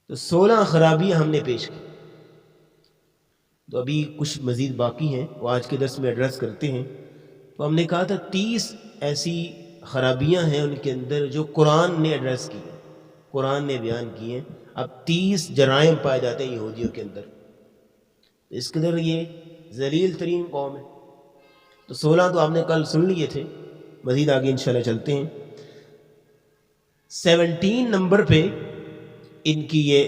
تو 16 خرابیاں ہم نے پیش کی. تو ابھی کچھ مزید باقی ہیں، وہ آج کے درس میں ایڈریس کرتے ہیں. تو ہم نے کہا تھا 30 ایسی خرابیاں ہیں ان کے اندر جو قرآن نے ایڈریس کی ہیں، قرآن نے بیان کی ہیں. اب 30 جرائم پائے جاتے ہیں یہودیوں کے اندر. اس کے اندر یہ ذلیل ترین قوم ہے. تو 16 تو آپ نے کل سن لیے تھے، مزید آگے انشاءاللہ چلتے ہیں. 17 نمبر پہ ان کی یہ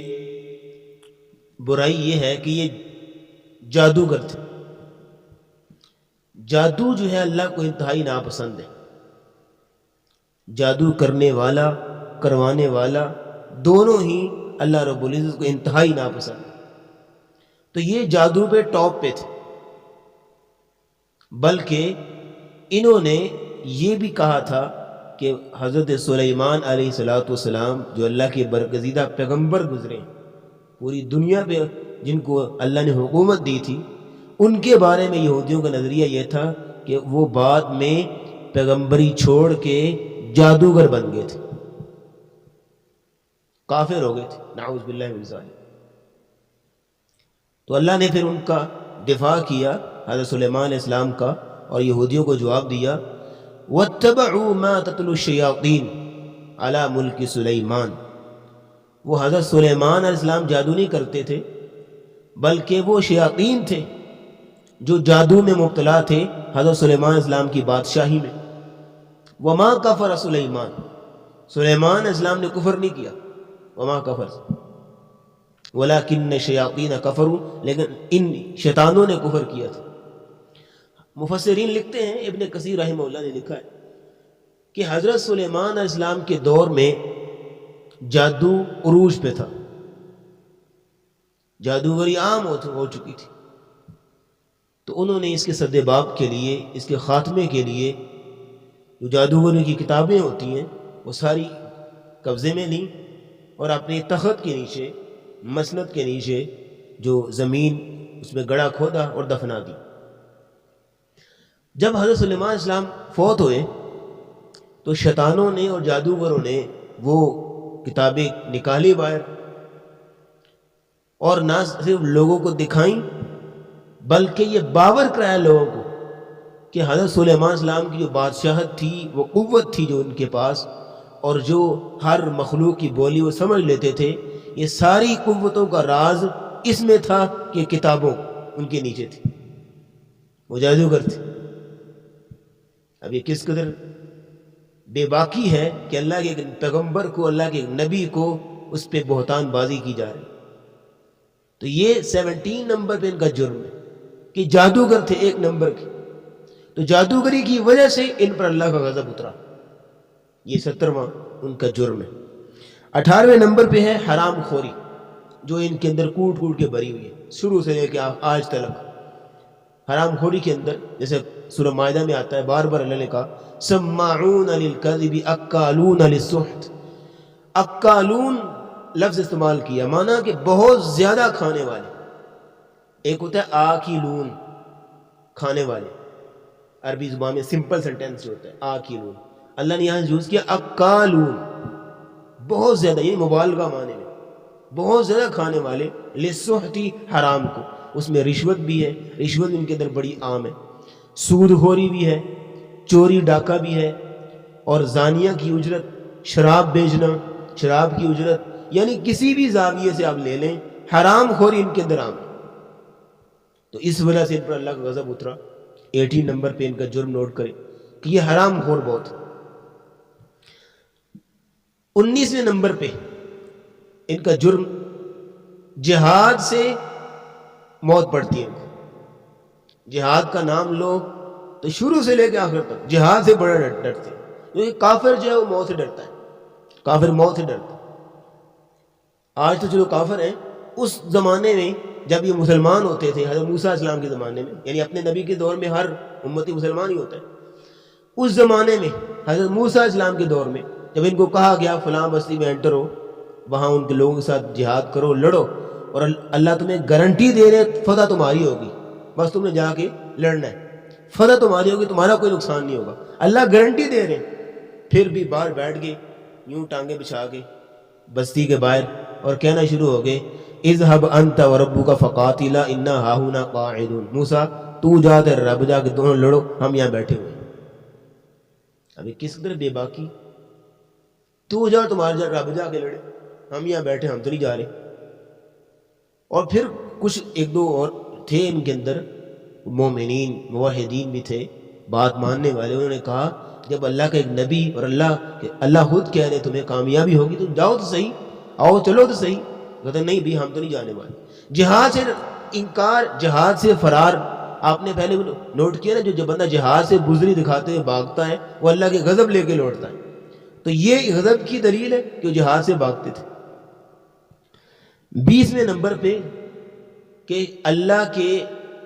برائی یہ ہے کہ یہ جادوگر تھے. جادو جو ہے اللہ کو انتہائی ناپسند ہے. جادو کرنے والا، کروانے والا، دونوں ہی اللہ رب العزت کو انتہائی ناپسند ہے. تو یہ جادو پہ ٹاپ پہ تھے. بلکہ انہوں نے یہ بھی کہا تھا کہ حضرت سلیمان علیہ السلام جو اللہ کے برگزیدہ پیغمبر گزرے ہیں پوری دنیا پہ، جن کو اللہ نے حکومت دی تھی، ان کے بارے میں یہودیوں کا نظریہ یہ تھا کہ وہ بعد میں پیغمبری چھوڑ کے جادوگر بن گئے تھے، کافر ہو گئے تھے، نعوذ باللہ من ذالک. تو اللہ نے پھر ان کا دفاع کیا، حضرت سلیمان علیہ السلام کا، اور یہودیوں کو جواب دیا وَاتَّبَعُوا مَا تَتْلُو الشَّيَاطِينُ عَلَى مُلْكِ سُلَيْمَانَ. وہ حضرت سلیمان علیہ السلام جادو نہیں کرتے تھے، بلکہ وہ شیاطین تھے جو جادو میں مبتلا تھے حضرت سلیمان علیہ السلام کی بادشاہی میں. وَمَا كَفَرَ سُلَيْمَانَ، سلیمان علیہ السلام نے کفر نہیں کیا. وَمَا كَفَرَ وَلَكِنَّ الشَّيَاطِينَ كَفَرُوا، لیکن ان شیطانوں نے کفر کیا تھا. مفسرین لکھتے ہیں، ابن کثیر رحمہ اللہ نے لکھا ہے کہ حضرت سلیمان علیہ السلام کے دور میں جادو عروج پہ تھا، جادوگری عام ہو چکی تھی. تو انہوں نے اس کے سد باب کے لیے، اس کے خاتمے کے لیے جو جادوگروں کی کتابیں ہوتی ہیں وہ ساری قبضے میں لیں اور اپنے تخت کے نیچے، مسند کے نیچے جو زمین اس میں گڑھا کھودا اور دفنا دی. جب حضرت سلیمان علیہ السلام فوت ہوئے تو شیطانوں نے اور جادوگروں نے وہ کتابیں نکالی باہر، اور نہ صرف لوگوں کو دکھائیں بلکہ یہ باور کرایا لوگوں کو کہ حضرت سلیمان علیہ السلام کی جو بادشاہت تھی، وہ قوت تھی جو ان کے پاس، اور جو ہر مخلوق کی بولی وہ سمجھ لیتے تھے، یہ ساری قوتوں کا راز اس میں تھا کہ کتابوں ان کے نیچے تھی. وہ جادوگر تھے. اب یہ کس قدر بے باکی ہے کہ اللہ کے پیغمبر کو، اللہ کے نبی کو اس پہ بہتان بازی کی جا رہی. تو یہ 17 نمبر پہ ان کا جرم ہے کہ جادوگر تھے ایک نمبر کے. تو جادوگری کی وجہ سے ان پر اللہ کا غضب اترا. یہ 17واں ان کا جرم ہے. 18ویں نمبر پہ ہے حرام خوری، جو ان کے اندر کوٹ کوٹ کے بھری ہوئی ہے شروع سے لے کے آج تک. حرام خوری کے اندر جیسے سورہ مائدہ میں آتا ہے، بار بار اللہ نے کہا سماعون للکذب اکالون للسحت. اکالون لفظ استعمال کیا، مانا کہ بہت زیادہ کھانے والے. ایک ہوتا ہے آکلون، کھانے والے، عربی زبان میں سمپل سینٹینس جو ہوتا ہے آکلون. اللہ نے یہاں یوز کیا اکالون، بہت زیادہ، یہ مبالغہ معنی میں بہت زیادہ کھانے والے. للسحتی، حرام کو، اس میں رشوت بھی ہے، رشوت ان کے اندر بڑی عام ہے، سود خوری بھی ہے، چوری ڈاکہ بھی ہے، اور زانیہ کی اجرت، شراب بیچنا، شراب کی اجرت، یعنی کسی بھی زاویے سے آپ لے لیں حرام خوری ان کے اندر عام ہے. تو اس وجہ سے ان پر اللہ کا غضب اترا. 18 نمبر پہ ان کا جرم نوٹ کریں کہ یہ حرام خور بہت. 19ویں نمبر پہ ان کا جرم، جہاد سے موت پڑتی ہے. جہاد کا نام لو تو شروع سے لے کے آخر تک جہاد سے بڑا ڈرتے ہیں. کیونکہ کافر جو ہے وہ موت سے ڈرتا ہے، کافر موت سے ڈرتا ہے. آج تو چلو کافر ہیں، اس زمانے میں جب یہ مسلمان ہوتے تھے، حضرت موسیٰ علیہ السلام کے زمانے میں، یعنی اپنے نبی کے دور میں ہر امتی مسلمان ہی ہوتا ہے. اس زمانے میں حضرت موسیٰ علیہ السلام کے دور میں جب ان کو کہا گیا فلاں بستی میں انٹر ہو، وہاں ان کے لوگوں کے ساتھ جہاد کرو، لڑو، اور اللہ تمہیں گارنٹی دے رہے فتح تمہاری ہوگی، بس تم نے جا کے لڑنا ہے، فتح تمہاری ہوگی، تمہارا کوئی نقصان نہیں ہوگا، اللہ گارنٹی دے رہے ہیں. پھر بھی باہر بیٹھ گئے، یوں ٹانگیں بچھا کے بستی کے باہر، اور کہنا شروع ہو گئے اذهب انت وربک فقاتلا انا ہاہنا قاعدون، موسیٰ تو جا تیرے رب جا کے دونوں لڑو، ہم یہاں بیٹھے ہوئے ہیں۔ ابھی کس قدر بے باکی، تو جا تمہارا رب جا کے لڑے، ہم یہاں بیٹھے، ہم تو نہیں جا رہے۔ اور پھر کچھ ایک دو اور تھے ان کے اندر مومنین موحدین بھی تھے، بات ماننے والے، انہوں نے کہا جب اللہ کا ایک نبی اور اللہ خود کہہ رہے تمہیں کامیابی ہوگی تو جاؤ تو صحیح، آؤ چلو تو صحیح۔ کہتے نہیں بھی ہم تو نہیں جانے والے۔ جہاد سے انکار، جہاد سے فرار، آپ نے پہلے نوٹ کیا نا، جو بندہ جہاد سے بزدلی دکھاتے ہوئے بھاگتا ہے وہ اللہ کے غضب لے کے لوٹتا ہے، تو یہ غضب کی دلیل ہے کہ وہ جہاد سے بھاگتے تھے۔ 20ویں نمبر پہ کہ اللہ کے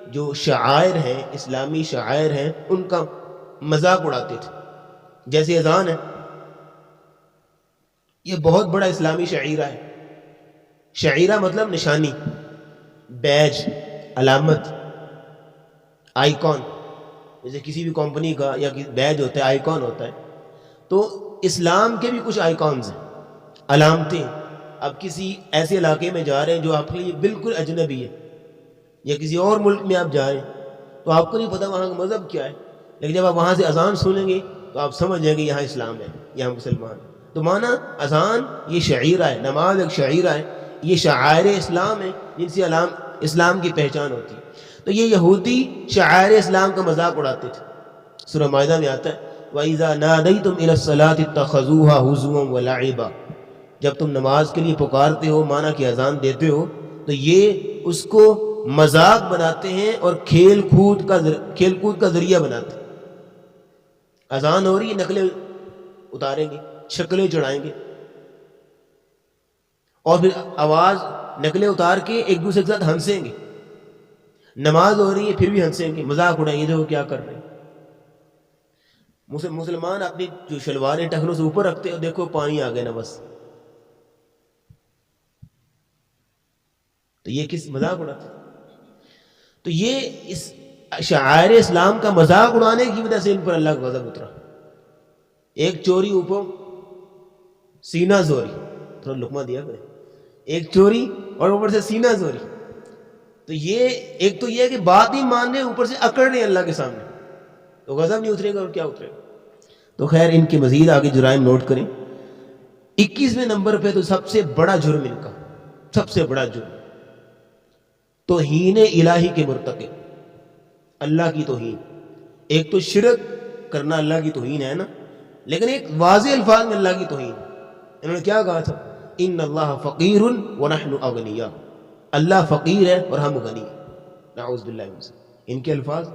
جو شعائر ہیں، اسلامی شعائر ہیں، ان کا مذاق اڑاتے تھے۔ جیسے اذان ہے، یہ بہت بڑا اسلامی شعیرہ ہے۔ شعیرہ مطلب نشانی، بیج، علامت، آئیکن، جیسے کسی بھی کمپنی کا یا بیج ہوتا ہے، آئیکن ہوتا ہے۔ تو اسلام کے بھی کچھ آئیکونز ہیں، علامتیں۔ اب کسی ایسے علاقے میں جا رہے ہیں جو آپ کے لیے بالکل اجنبی ہے، یا کسی اور ملک میں آپ جا رہے ہیں تو آپ کو نہیں پتہ وہاں کا مذہب کیا ہے، لیکن جب آپ وہاں سے اذان سنیں گے تو آپ سمجھ جائیں گے یہاں اسلام ہے، یہاں مسلمان ہے۔ تو مانا اذان یہ شعیرہ ہے، نماز ایک شعیرہ ہے، یہ شعائر اسلام ہے جن سے اسلام کی پہچان ہوتی ہے۔ تو یہ یہودی شعائر اسلام کا مذاق اڑاتے تھے۔ سورہ مائدہ میں آتا ہے وَإِذَا نَادَيْتُمْ إِلَى الصَّلَاةِ اتَّخَذُوهَا هُزُوًا وَلَعِبًا، جب تم نماز کے لیے پکارتے ہو، مانا کہ اذان دیتے ہو، تو یہ اس کو مذاق بناتے ہیں اور کھیل کود کا ذریعہ بناتے ہیں۔ اذان ہو رہی ہے، نقلیں اتاریں گے، شکلیں چڑھائیں گے، اور پھر آواز نقلیں اتار کے ایک دوسرے کے ساتھ ہنسیں گے۔ نماز ہو رہی ہے پھر بھی ہنسیں گے، مذاق اڑائیں گے، دیکھو کیا کر رہے ہیں۔ مسلمان اپنی جو شلواریں ٹخنوں سے اوپر رکھتے ہیں، دیکھو پانی آ گیا نا بس، تو یہ کس مذاق اڑاتے ہیں؟ تو یہ اس شعائر اسلام کا مذاق اڑانے کی وجہ سے ان پر اللہ کا غضب اترا۔ ایک چوری اوپر سینہ زوری، تھوڑا لقمہ دیا کرے، ایک چوری اور اوپر سے سینہ زوری۔ تو یہ ایک تو یہ کہ بات نہیں مان رہے، اوپر سے اکڑ رہے اللہ کے سامنے، تو غضب نہیں اترے گا اور کیا اترے گا؟ تو خیر ان کے مزید آگے جرائم نوٹ کریں۔ 21ویں نمبر پہ تو سب سے بڑا جرم ان کا، سب سے بڑا جرم توہین الہی کے مرتکب، اللہ کی توہین۔ ایک تو شرک کرنا اللہ کی توہین ہے نا، لیکن ایک واضح الفاظ میں اللہ کی توہین۔ انہوں نے کیا کہا تھا؟ ان اللہ فقیر ونحن اغنیاء، اللہ فقیر ہے اور ہم غنی ہیں۔ نعوذ باللہ من ذلک، ان کے الفاظ۔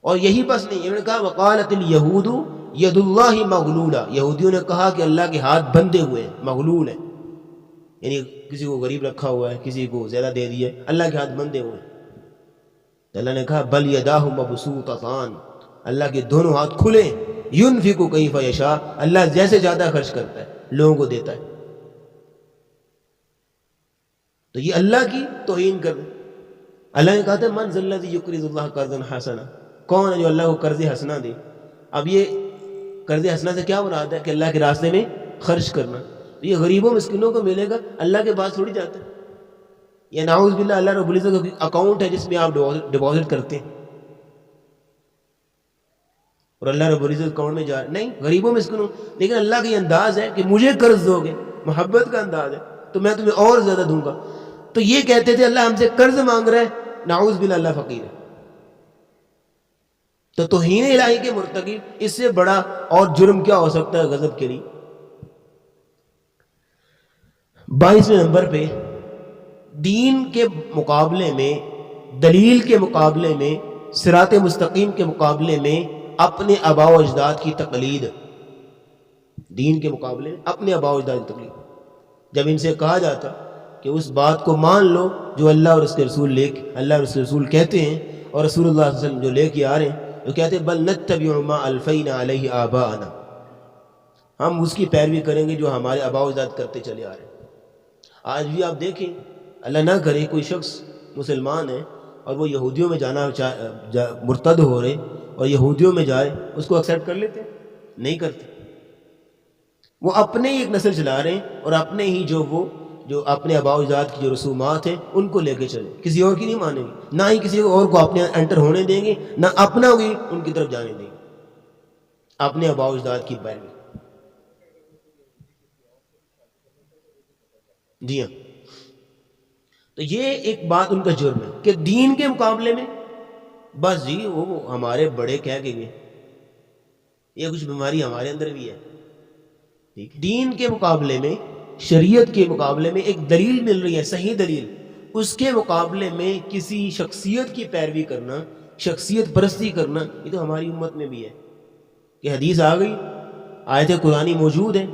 اور یہی بس نہیں، انہوں نے کہا وقالت الیہود ید اللہ مغلولہ، یہودیوں نے کہا کہ اللہ کے ہاتھ بندھے ہوئے ہیں، مغلول ہیں، یعنی کسی کو غریب رکھا ہوا ہے، کسی کو زیادہ دے دیا، اللہ کے ہاتھ بندھے ہوئے ہیں۔ تو اللہ نے کہا بل یداہ مبسوطتان، اللہ کے دونوں ہاتھ کھلے، ینفق کیف یشاء، اللہ جیسے زیادہ خرچ کرتا ہے، لوگوں کو دیتا ہے۔ تو یہ اللہ کی توہین کر رہے۔ اللہ نے کہا تھا من ذا الذی یقرض اللہ قرضا حسنا، کون ہے جو اللہ کو قرض حسنا دے؟ اب یہ قرض حسنا سے کیا مراد ہے؟ کہ اللہ کے راستے میں خرچ کرنا۔ تو یہ غریبوں مسکینوں کو ملے گا، اللہ کے پاس تھوڑی جاتا ہے۔ یا نعوذ باللہ اللہ رب العزت کا اکاؤنٹ ہے جس میں آپ ڈپازٹ کرتے ہیں اور اللہ رب العزت اکاؤنٹ میں جا رہا ہے، نہیں، غریبوں مسکینوں۔ لیکن اللہ کا یہ انداز ہے کہ مجھے قرض دو گے، محبت کا انداز ہے، تو میں تمہیں اور زیادہ دوں گا۔ تو یہ کہتے تھے اللہ ہم سے قرض مانگ رہا ہے، نعوذ باللہ اللہ فقیر ہے۔ تو توہین الہی کے مرتکب، اس سے بڑا اور جرم کیا ہو سکتا ہے غضب کے لیے؟ 22ویں نمبر پہ دین کے مقابلے میں، دلیل کے مقابلے میں، صراط مستقیم کے مقابلے میں اپنے آباء و اجداد کی تقلید۔ دین کے مقابلے اپنے آباء و اجداد کی تقلید۔ جب ان سے کہا جاتا کہ اس بات کو مان لو جو اللہ اور اس کے رسول کہتے ہیں، اور رسول اللہ صلی اللہ علیہ وسلم جو لے کے آ رہے ہیں، تو کہتے ہیں بل نتبع ما الفینا علیہ آباءنا، ہم اس کی پیروی کریں گے جو ہمارے آباء و اجداد کرتے چلے آ رہے ہیں۔ آج بھی آپ دیکھیں، اللہ نہ کرے کوئی شخص مسلمان ہے اور وہ یہودیوں میں مرتد ہو رہے اور یہودیوں میں جائے، اس کو ایکسیپٹ کر لیتے؟ نہیں کرتے۔ وہ اپنے ہی ایک نسل چلا رہے ہیں اور اپنے ہی جو اپنے آباء و اجداد کی جو رسومات ہیں ان کو لے کے چلیں، کسی اور کی نہیں مانیں گے، نہ ہی کسی اور کو اپنے انٹر ہونے دیں گے، نہ اپنا بھی ان کی طرف جانے دیں گے، اپنے آباء و اجداد کی پیروی۔ جی ہاں، تو یہ ایک بات ان کا جرم ہے کہ دین کے مقابلے میں بس جی وہ ہمارے بڑے کہہ کے گئے، یہ کچھ بیماری ہمارے اندر بھی ہے۔ دین کے مقابلے میں، شریعت کے مقابلے میں ایک دلیل مل رہی ہے، صحیح دلیل، اس کے مقابلے میں کسی شخصیت کی پیروی کرنا، شخصیت پرستی کرنا، یہ تو ہماری امت میں بھی ہے کہ حدیث آ گئی، آیت قرآنی موجود ہے،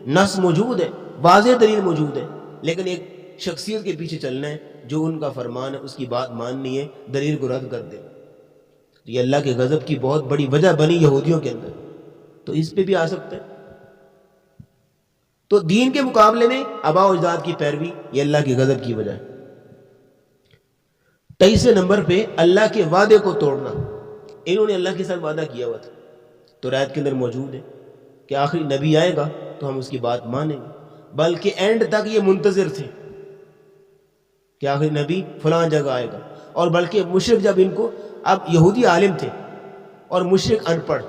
نص موجود ہے، واضح دلیل موجود ہے، لیکن ایک شخصیت کے پیچھے چلنا ہے، جو ان کا فرمان ہے اس کی بات ماننی ہے، دلیل کو رد کر دے۔ تو یہ اللہ کے غضب کی بہت بڑی وجہ بنی یہودیوں کے اندر، تو اس پہ بھی آ سکتا ہے۔ تو دین کے مقابلے میں آباء و اجداد کی پیروی یہ اللہ کے غضب کی وجہ ہے۔ 23 نمبر پہ اللہ کے وعدے کو توڑنا، انہوں نے اللہ کے ساتھ وعدہ کیا ہوا تھا، تو آیت کے اندر موجود ہے کہ آخری نبی آئے گا تو ہم اس کی بات مانیں گے، بلکہ اینڈ تک یہ منتظر تھے کہ آخری نبی فلاں جگہ آئے گا، اور بلکہ مشرک جب ان کو، اب یہودی عالم تھے اور مشرک ان پڑھ،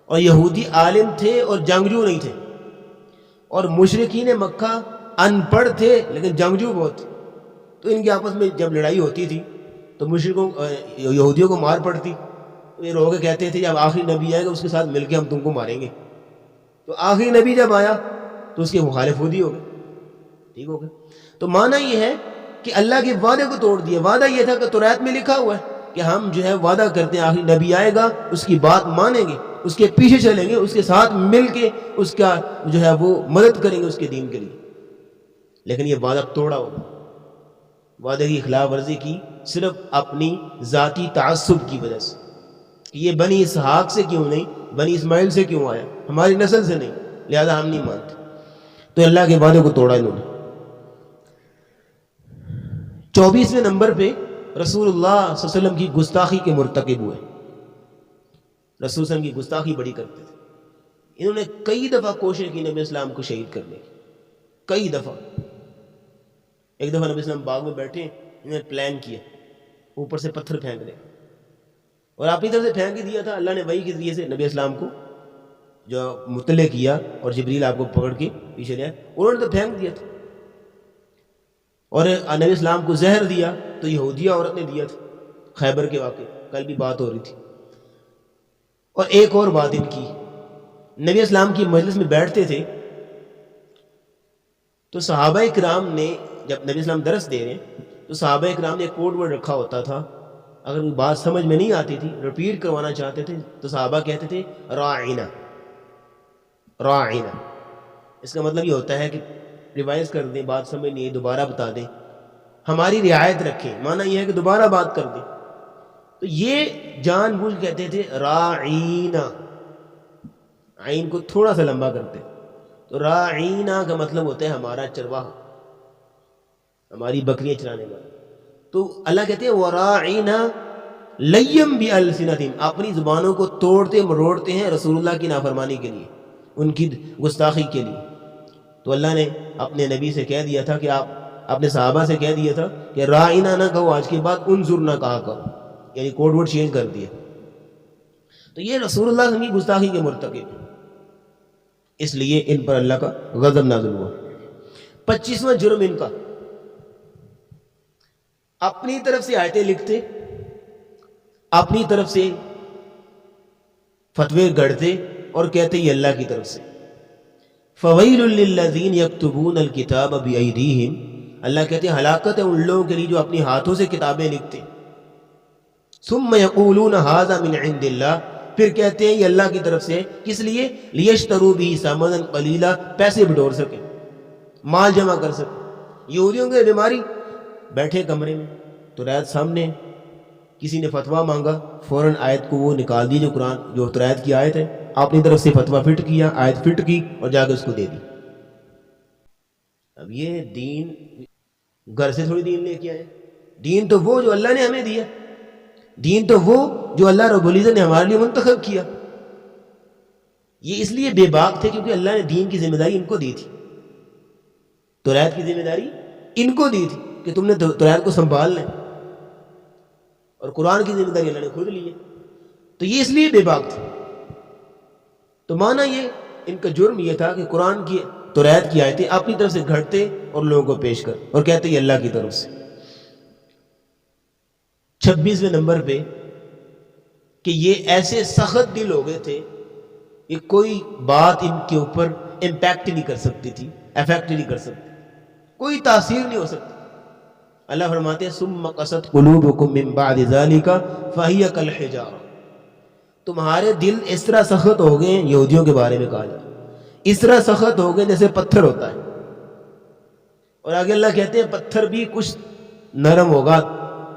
اور یہودی عالم تھے اور جنگجو نہیں تھے، اور مشرکین مکہ ان پڑھ تھے لیکن جنگجو بہت تھے، تو ان کے آپس میں جب لڑائی ہوتی تھی تو مشرکوں یہودیوں کو مار پڑتی، یہ رو کے کہتے تھے جب آخری نبی آئے گا اس کے ساتھ مل کے ہم تم کو ماریں گے، تو آخری نبی جب آیا تو اس کے مخالف خود ہی ہو گئے، ٹھیک ہو گئے۔ تو معنی یہ ہے کہ اللہ کے وعدے کو توڑ دیا۔ وعدہ یہ تھا کہ تورات میں لکھا ہوا ہے کہ ہم جو ہے وعدہ کرتے ہیں آخری نبی آئے گا اس کی بات مانیں گے، اس کے پیچھے چلیں گے، اس کے ساتھ مل کے اس کا جو ہے وہ مدد کریں گے اس کے دین کے لیے، لیکن یہ وعدہ توڑا ہوگا، وعدے کی خلاف ورزی کی صرف اپنی ذاتی تعصب کی وجہ سے کہ یہ بنی اسحاق سے کیوں نہیں، بنی اسماعیل سے کیوں آیا، ہماری نسل سے نہیں، لہذا ہم نہیں مانتے، تو اللہ کے وعدے کو توڑا انہوں نے۔ 24ویں نمبر پہ رسول اللہ صلی اللہ علیہ وسلم کی گستاخی کے مرتکب ہوئے۔ رسول صلی اللہ علیہ وسلم کی گستاخی بڑی کرتے تھے، انہوں نے کئی دفعہ کوشش کی نبی اسلام کو شہید کرنے کی، کئی دفعہ۔ ایک دفعہ نبی اسلام باغ میں بیٹھے، انہوں نے پلان کیا اوپر سے پتھر پھینک دے، اور اپنی طرف سے پھینک ہی دیا تھا، اللہ نے وحی کے ذریعے سے نبی اسلام کو جو مطلع کیا، اور جبریل آپ کو پکڑ کے پیچھے لے آئے، انہوں نے تو پھینک دیا تھا۔ اور نبی اسلام کو زہر دیا تو یہودیہ عورت نے دیا تھا، خیبر کے واقعے، کل بھی بات ہو رہی تھی۔ اور ایک اور بات ان کی، نبی اسلام کی مجلس میں بیٹھتے تھے تو صحابہ کرام نے، جب نبی اسلام درس دے رہے ہیں تو صحابہ کرام نے ایک کوڈ ورڈ رکھا ہوتا تھا، اگر کوئی بات سمجھ میں نہیں آتی تھی، ریپیٹ کروانا چاہتے تھے تو صحابہ کہتے تھے راعنا، راعنا، اس کا مطلب یہ ہوتا ہے کہ ریوائز کر دیں، بات سمجھ نہیں ہے دوبارہ بتا دیں، ہماری رعایت رکھیں، معنی یہ ہے کہ دوبارہ بات کر دیں۔ تو یہ جان بوجھ کہتے تھے راعینا، عین کو تھوڑا سا لمبا کرتے، تو راعینا کا مطلب ہوتا ہے ہمارا چرواہا، ہماری بکریاں چرانے والا۔ تو اللہ کہتے ہیں وراعینا لیم بالسنتہم، اپنی زبانوں کو توڑتے مروڑتے ہیں رسول اللہ کی نافرمانی کے لیے، ان کی گستاخی کے لیے۔ تو اللہ نے اپنے نبی سے کہہ دیا تھا کہ آپ اپنے صحابہ سے کہہ دیا تھا کہ راعینا نہ کہو، آج کے بعد انظر نہ کہا کرو، یعنی کوڈ ورڈ چینج کر دیا۔ تو یہ رسول اللہ صلی اللہ علیہ وسلم کی گستاخی کے مرتکب ہیں، اس لیے ان پر اللہ کا غضب نازل ہوا۔ 25واں جرم ان کا، اپنی طرف سے آیتیں لکھتے، اپنی طرف سے فتوے گڑھتے اور کہتے یہ اللہ کی طرف سے۔ فویل للذین یکتبون الکتاب بایدیہم، اللہ کہتے ہیں ہلاکت ہے ان لوگوں کے لیے جو اپنی ہاتھوں سے کتابیں لکھتے، ثم یقولون ھذا من عند اللہ، پھر کہتے ہیں یہ اللہ کی طرف سے، کس لیے؟ لیشتروا بہ ثمنا قلیلا، پیسے بٹور سکیں، مال جمع کر سکیں۔ یہودیوں کی بیماری، بیٹھے کمرے میں تو آیت سامنے، کسی نے فتویٰ مانگا، فوراً آیت کو وہ نکال دی جو قرآن جو آیت کی آیت ہے، اپنی طرف سے فتویٰ فٹ کیا، آیت فٹ کی اور جا کے اس کو دے دی۔ اب یہ دین گھر سے تھوڑی دین لے کے آئے، دین تو وہ جو اللہ نے ہمیں دیا، دین تو وہ جو اللہ رب العزت نے ہمارے لیے منتخب کیا۔ یہ اس لیے بے باک تھے کیونکہ اللہ نے دین کی ذمہ داری ان کو دی تھی، توریت کی ذمہ داری ان کو دی تھی کہ تم نے توریت کو سنبھالنا ہے، اور قرآن کی ذمہ داری اللہ نے خود لی ہے، تو یہ اس لیے بے باک تھے۔ تو معنی یہ ان کا جرم یہ تھا کہ قرآن کی توریت کی آیتیں اپنی طرف سے گھڑتے اور لوگوں کو پیش کر اور کہتے یہ اللہ کی طرف سے۔ 26ویں نمبر پہ کہ یہ ایسے سخت دل ہو گئے تھے کہ کوئی بات ان کے اوپر امپیکٹ نہیں کر سکتی تھی، افیکٹ نہیں کر سکتی، کوئی تاثیر نہیں ہو سکتی۔ اللہ فرماتے ہیں ثم قست قلوبکم من بعد ذلک فہی کالحجارہ، تمہارے دل اس طرح سخت ہو گئے، یہودیوں کے بارے میں کہا جاتا ہے، اس طرح سخت ہو گئے جیسے پتھر ہوتا ہے۔ اور آگے اللہ کہتے ہیں پتھر بھی کچھ نرم ہوگا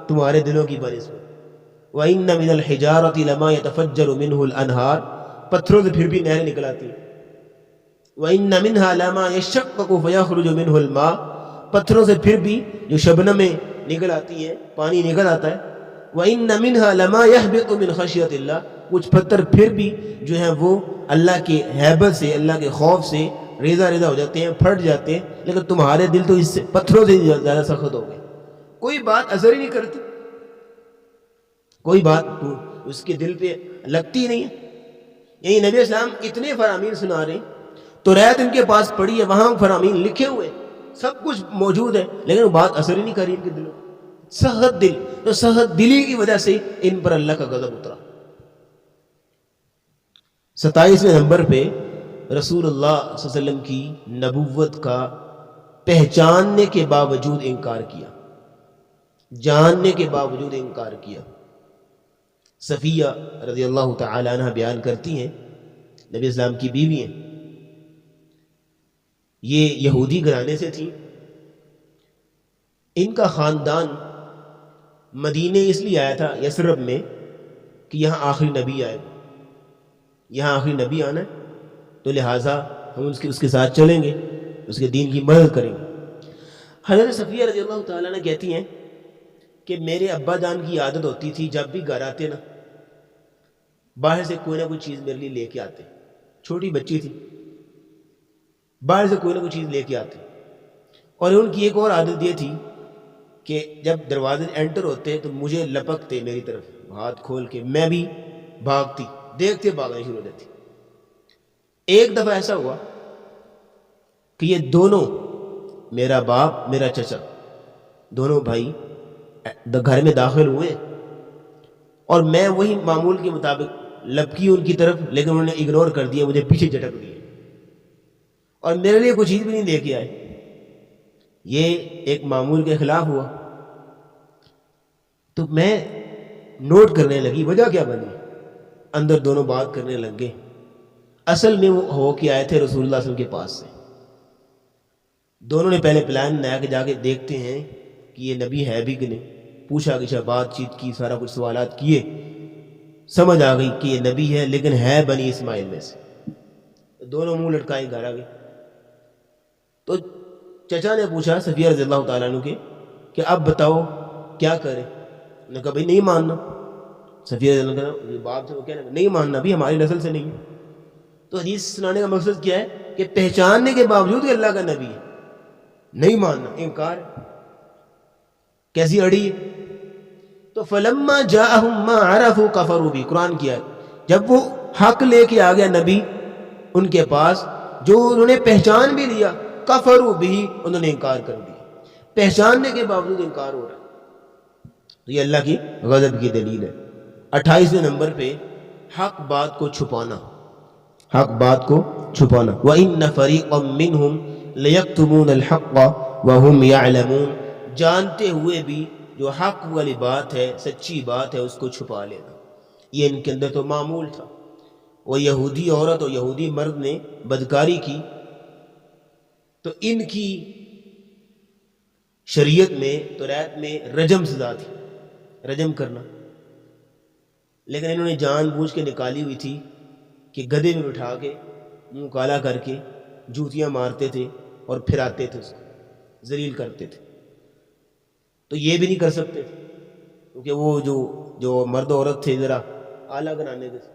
تمہارے دلوں کی بنسبت۔ وَإِنَّ مِنَ الْحِجَارَةِ لَمَا يَتَفَجَّرُ مِنْهُ الْأَنْهَارُ، پتھروں سے پھر بھی نہریں نکل آتی ہیں۔ وَإِنَّ مِنْهَا لَمَا يَشَّقَّقُ فَيَخْرُجُ مِنْهُ الْمَاءُ، پتھروں سے پھر بھی جو شبنمیں نکل آتی ہیں، پانی نکل آتا ہے۔ وَإِنَّ مِنْهَا لَمَا يَهْبِطُ مِنْ خَشْيَةِ اللَّهِ، کچھ پتھر پھر بھی جو ہیں وہ اللہ کے ہیبت سے، اللہ کے خوف سے ریزہ ریزہ ہو جاتے ہیں، پھٹ جاتے ہیں، لیکن تمہارے دل تو اس سے پتھروں سے زیادہ سخت ہو گئے، کوئی بات اثر ہی نہیں کرتی، کوئی بات اس کے دل پہ لگتی نہیں ہے۔ یہی نبی اسلام اتنے فرامین سنا رہے ہیں، تو ریت ان کے پاس پڑی ہے، وہاں فرامین لکھے ہوئے سب کچھ موجود ہے، لیکن وہ بات اثر ہی نہیں کر رہی ان کے دلوں پہ۔ سخت دل، تو سخت دلی کی وجہ سے ان پر اللہ کا غضب اترا۔ 27ویں نمبر پہ رسول اللہ صلی اللہ علیہ وسلم کی نبوت کا پہچاننے کے باوجود انکار کیا، جاننے کے باوجود انکار کیا۔ صفیہ رضی اللہ تعالی عنہ بیان کرتی ہیں، نبی اسلام کی بیوی ہیں، یہ یہودی گھرانے سے تھی، ان کا خاندان مدینے اس لیے آیا تھا یثرب میں کہ یہاں آخری نبی آئے، یہاں آخری نبی آنا ہے، تو لہٰذا ہم اس کے ساتھ چلیں گے، اس کے دین کی مدد کریں گے۔ حضرت صفیہ رضی اللہ تعالیٰ عنہ کہتی ہیں کہ میرے ابا جان کی عادت ہوتی تھی جب بھی گھر آتے نا، باہر سے کوئی نہ کوئی چیز میرے لیے لے کے آتے، چھوٹی بچی تھی، باہر سے کوئی نہ کوئی چیز لے کے آتے۔ اور ان کی ایک اور عادت یہ تھی کہ جب دروازے انٹر ہوتے تو مجھے لپکتے میری طرف ہاتھ کھول کے، میں بھی بھاگتی، دیکھتے بھاگنا شروع ہو جاتی۔ ایک دفعہ ایسا ہوا کہ یہ دونوں، میرا باپ میرا چچا، دونوں بھائی گھر میں داخل ہوئے، اور میں وہی معمول کے مطابق لپکی ان کی طرف، لیکن انہوں نے اگنور کر دیا، مجھے پیچھے جھٹک دیا اور میرے لیے کوئی چیز بھی نہیں لے کے آئے۔ یہ ایک معمول کے خلاف ہوا۔ تو میں نوٹ کرنے لگی وجہ کیا بنی، اندر دونوں بات کرنے لگ گئے۔ اصل میں وہ ہو کے آئے تھے رسول اللہ صلی اللہ علیہ وسلم کے پاس سے۔ دونوں نے پہلے پلان بنایا کہ جا کے دیکھتے ہیں کہ یہ نبی ہے بھی کہ نہیں، پوچھا گچھا، بات چیت کی، سارا کچھ سوالات کیے، سمجھ آ گئی کہ یہ نبی ہے لیکن ہے بنی اسماعیل میں سے۔ دونوں منہ لٹکائے گھر آ گئے۔ تو چچا نے پوچھا صفیہ رضی اللہ تعالیٰ عنہ کے کہ اب بتاؤ کیا کریں؟ انہوں نے کہا بھائی نہیں ماننا۔ صفیہ رضی اللہ عنہ باپ سے وہ کہنا نہیں ماننا، بھی ہماری نسل سے نہیں ہے۔ تو حدیث سنانے کا مقصد کیا ہے کہ پہچاننے کے باوجود اللہ کا نبی ہے، نہیں ماننا، انکار۔ کیسی اڑی ہے؟ تو فلما جاءہم ما عرفوا کفروا بھی، قرآن کی آیت، جب وہ حق لے کے آ گیا نبی ان کے پاس جو انہوں نے پہچان بھی لیا، کفروا بھی، انہوں نے انکار کر دیا، پہچاننے کے باوجود انکار ہو رہا ہے۔ تو یہ اللہ کی غضب کی دلیل ہے۔ 28ویں نمبر پہ حق بات کو چھپانا، حق بات کو چھپانا۔ وَإِنَّ فَرِيقًا مِّنْهُمْ لَيَكْتُمُونَ الْحَقَّ وَهُمْ يَعْلَمُونَ، جانتے ہوئے بھی جو حق والی بات ہے، سچی بات ہے، اس کو چھپا لینا۔ یہ ان کے اندر تو معمول تھا۔ وہ یہودی عورت اور یہودی مرد نے بدکاری کی تو ان کی شریعت میں، توریت میں رجم سزا تھی، رجم کرنا، لیکن انہوں نے جان بوجھ کے نکالی ہوئی تھی کہ گدھے میں بٹھا کے منہ کالا کر کے جوتیاں مارتے تھے اور پھراتے تھے، اس کو ذلیل کرتے تھے۔ تو یہ بھی نہیں کر سکتے تھے کیونکہ وہ جو مرد و عورت تھے ذرا اعلیٰ گھرانے کے تھے۔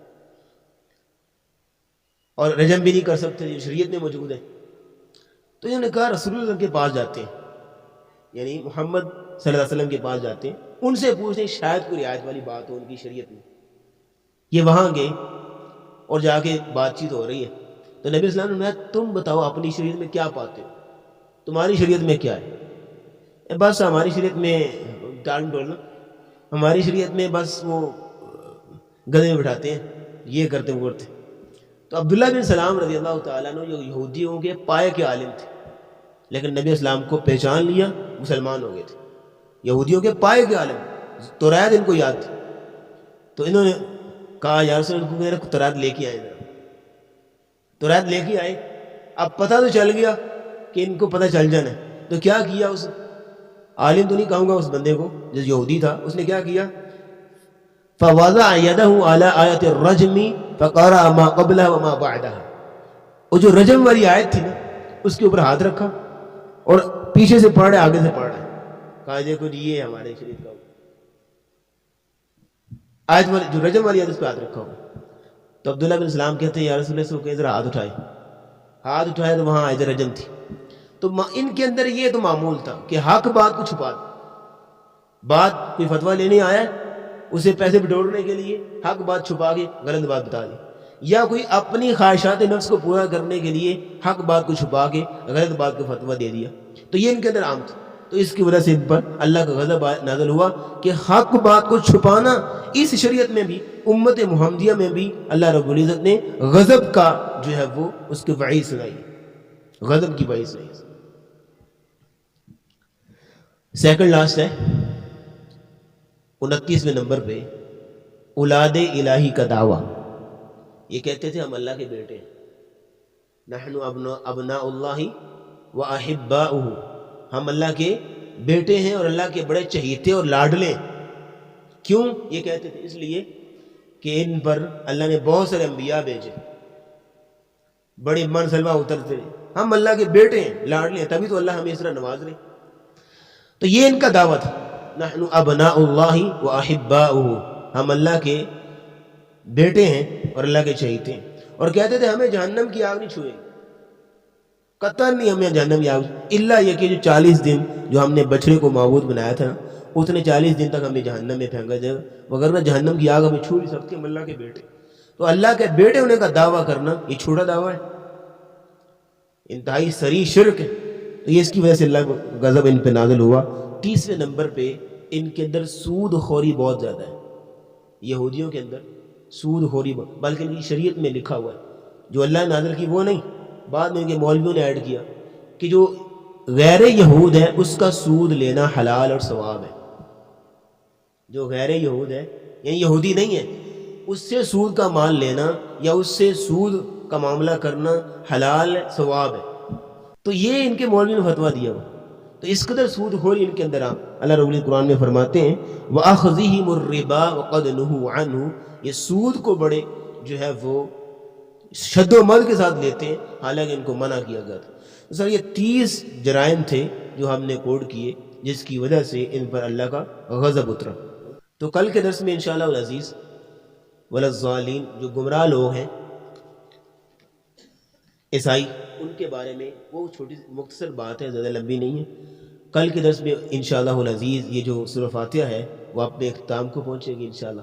اور رجم بھی نہیں کر سکتے جو شریعت میں موجود ہے. تو انہوں نے کہا رسول اللہ کے پاس جاتے ہیں، یعنی محمد صلی اللہ علیہ وسلم کے پاس جاتے ہیں، ان سے پوچھتے ہیں شاید کوئی رعایت والی بات ہو ان کی شریعت میں. یہ وہاں گئے اور جا کے بات چیت ہو رہی ہے. تو نبی اسلام نے کہا تم بتاؤ اپنی شریعت میں کیا پاتے ہو، تمہاری شریعت میں کیا ہے؟ بس ہماری شریعت میں ٹال ٹولنا، ہماری شریعت میں بس وہ گدھے میں بٹھاتے ہیں، یہ کرتے ہیں وہ کرتے ہیں. تو عبداللہ بن سلام رضی اللہ تعالیٰ عنہ جو یہودیوں کے پائے کے عالم تھے، لیکن نبی اسلام کو پہچان لیا، مسلمان ہو گئے تھے. یہودیوں کے پائے کے عالم، توریت ان کو یاد تھی. تو انہوں نے کہا یا رسول اللہ ان کو توریت لے کے آئے. توریت لے کے آئے. اب پتہ تو چل گیا کہ ان کو پتہ چل جانا ہے. تو کیا کیا اس عالم تو نہیں کہوں گا، اس بندے کو جو یہودی تھا، اس نے کیا کیا؟ فوضع يده على آیت الرجم فقرأ ما قبلها وما بعدها. وہ جو رجم والی آیت تھی نا اس کے اوپر ہاتھ رکھا اور پیچھے سے پڑھ رہا ہے آگے سے پڑھ رہا ہے. کہا دیکھو جی یہ ہمارے شریعت کا آیت والی جو رجم والی آیت اس پہ ہاتھ رکھا ہوا. تو عبداللہ بن سلام کہتے ہیں یا رسول اللہ صلی ذرا ہاتھ اٹھائے. ہاتھ اٹھائے تو وہاں آیت رجم تھی. تو ان کے اندر یہ تو معمول تھا کہ حق بات کو چھپا دے. بات کوئی فتویٰ لینے آیا ہے اسے پیسے بٹورنے کے لیے حق بات چھپا کے غلط بات بتا دی، یا کوئی اپنی خواہشات نفس کو پورا کرنے کے لیے حق بات کو چھپا کے غلط بات کو فتویٰ دے دیا. تو یہ ان کے اندر عام تھا. تو اس کی وجہ سے ان پر اللہ کا غضب نازل ہوا کہ حق بات کو چھپانا اس شریعت میں بھی، امت محمدیہ میں بھی اللہ رب العزت نے غضب کا جو ہے وہ اس کی وعید سنائی، غضب کی وعید سنائی. سیکنڈ لاسٹ ہے 29ویں نمبر پہ اولاد الہی کا دعویٰ. یہ کہتے تھے ہم اللہ کے بیٹے ہیں، نحن ابناء اللہ و احباؤہ، ہم اللہ کے بیٹے ہیں اور اللہ کے بڑے چہیتے اور لاڈلے. کیوں یہ کہتے تھے؟ اس لیے کہ ان پر اللہ نے بہت سارے انبیاء بھیجے، بڑے من سلوہ اترتے رہے، ہم اللہ کے بیٹے ہیں لاڈلے ہیں، تبھی تو اللہ ہمیں اس طرح نواز رہے. تو یہ ان کا دعویٰ تھا، نحن ابناء اللہ و احباؤہ، ہم اللہ کے بیٹے ہیں اور اللہ کے چہیتے ہیں. اور کہتے تھے ہمیں جہنم کی آگ نہیں چھوئے گی، قطعاً نہیں ہمیں جہنم کی آگ، الا یہ کہ جو 40 دن جو ہم نے بچڑے کو معبود بنایا تھا اتنے 40 دن تک ہمیں جہنم میں پھینکا جائے گا، وگرنہ جہنم کی آگ ہمیں چھو نہیں سکتی، ہم اللہ کے بیٹے. تو اللہ کے بیٹے ہونے کا دعویٰ کرنا یہ چھوٹا دعویٰ ہے، انتہائی صریح شرک ہے. تو یہ اس کی وجہ سے اللہ غضب ان پہ نازل ہوا. 30ویں نمبر پہ ان کے اندر سود خوری بہت زیادہ ہے. یہودیوں کے اندر سود خوری، بلکہ ان کی شریعت میں لکھا ہوا ہے، جو اللہ نے نازل کی وہ نہیں، بعد میں ان کے مولویوں نے ایڈ کیا کہ جو غیر یہود ہے اس کا سود لینا حلال اور ثواب ہے. جو غیر یہود ہے یعنی یہودی نہیں ہے، اس سے سود کا مال لینا یا اس سے سود کا معاملہ کرنا حلال ہے، ثواب ہے. تو یہ ان کے مولوی نے فتویٰ دیا ہوا. تو اس قدر سود خوری ان کے اندر اللہ رب العزت قرآن میں فرماتے ہیں وَأَخْذِهِمُ الرِّبَا وَقَدْ نُهُوا عَنْهُ، یہ سود کو بڑے جو ہے وہ شد و مد کے ساتھ لیتے ہیں، حالانکہ ان کو منع کیا گیا تھا. سر یہ 30 جرائم تھے جو ہم نے کوڈ کیے جس کی وجہ سے ان پر اللہ کا غضب اترا. تو کل کے درس میں انشاءاللہ العزیز وَلَلظَّالِينَ، جو گمراہ لوگ ہیں عیسائی، ان کے بارے میں وہ چھوٹی مختصر بات ہے، زیادہ لمبی نہیں ہے. کل کے درس میں انشاءاللہ العزیز یہ جو سورہ فاتحہ ہے وہ اپنے اختتام کو پہنچے گی انشاءاللہ.